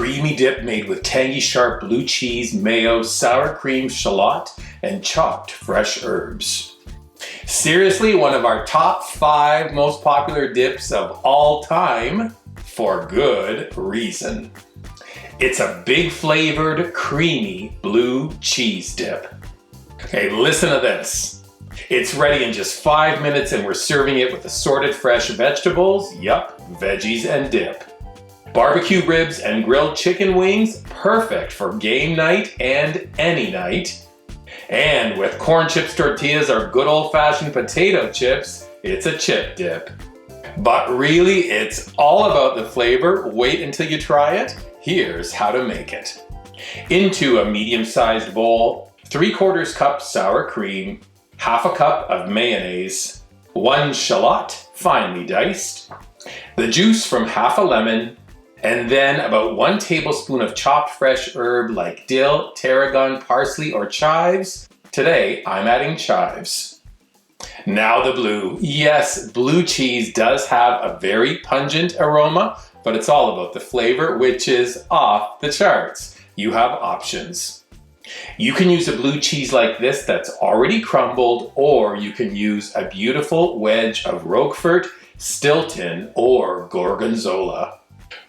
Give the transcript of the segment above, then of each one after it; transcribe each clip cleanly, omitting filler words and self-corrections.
creamy dip made with tangy sharp blue cheese, mayo, sour cream, shallot, and chopped fresh herbs. Seriously, one of our top 5 most popular dips of all time, for good reason. It's a big flavored, creamy blue cheese dip. Okay, listen to this. It's ready in just 5 minutes and we're serving it with assorted fresh vegetables, yup, veggies and dip. Barbecue ribs and grilled chicken wings, perfect for game night and any night. And with corn chips tortillas or good old-fashioned potato chips, it's a chip dip. But really, it's all about the flavor. Wait until you try it. Here's how to make it. Into a medium-sized bowl, 3/4 cup sour cream, 1/2 cup of mayonnaise, 1 shallot, finely diced, the juice from 1/2 lemon, and then about 1 tablespoon of chopped fresh herb like dill, tarragon, parsley, or chives. Today, I'm adding chives. Now the blue. Yes, blue cheese does have a very pungent aroma, but it's all about the flavor, which is off the charts. You have options. You can use a blue cheese like this that's already crumbled, or you can use a beautiful wedge of Roquefort, Stilton, or Gorgonzola.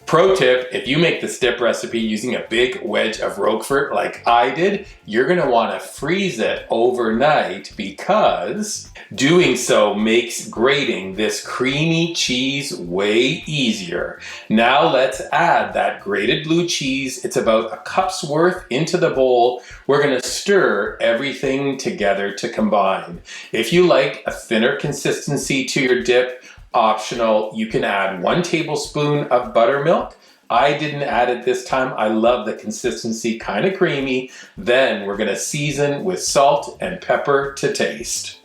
Pro tip, if you make this dip recipe using a big wedge of Roquefort like I did, you're gonna wanna freeze it overnight because doing so makes grating this creamy cheese way easier. Now let's add that grated blue cheese. It's about a cup's worth into the bowl. We're gonna stir everything together to combine. If you like a thinner consistency to your dip, optional, you can add 1 tablespoon of buttermilk. I didn't add it this time. I love the consistency, kind of creamy. Then we're gonna season with salt and pepper to taste.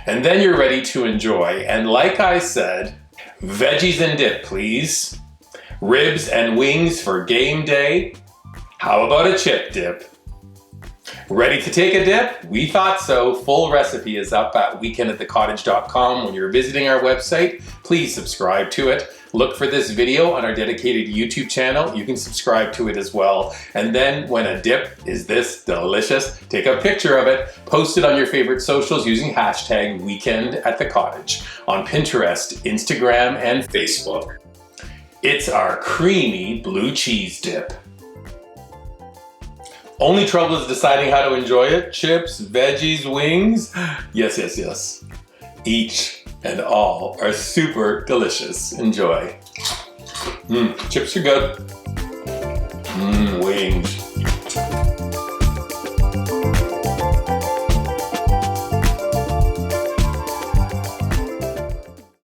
And then you're ready to enjoy. And like I said, veggies and dip, please. Ribs and wings for game day. How about a chip dip? Ready to take a dip? We thought so. Full recipe is up at weekend@thecottage.com. When you're visiting our website, please subscribe to it. Look for this video on our dedicated YouTube channel. You can subscribe to it as well. And then when a dip is this delicious, take a picture of it, post it on your favorite socials using hashtag weekend@thecottage on Pinterest, Instagram, and Facebook. It's our creamy blue cheese dip. Only trouble is deciding how to enjoy it. Chips, veggies, wings. Yes, yes, yes. Each and all are super delicious. Enjoy. Chips are good. Wings.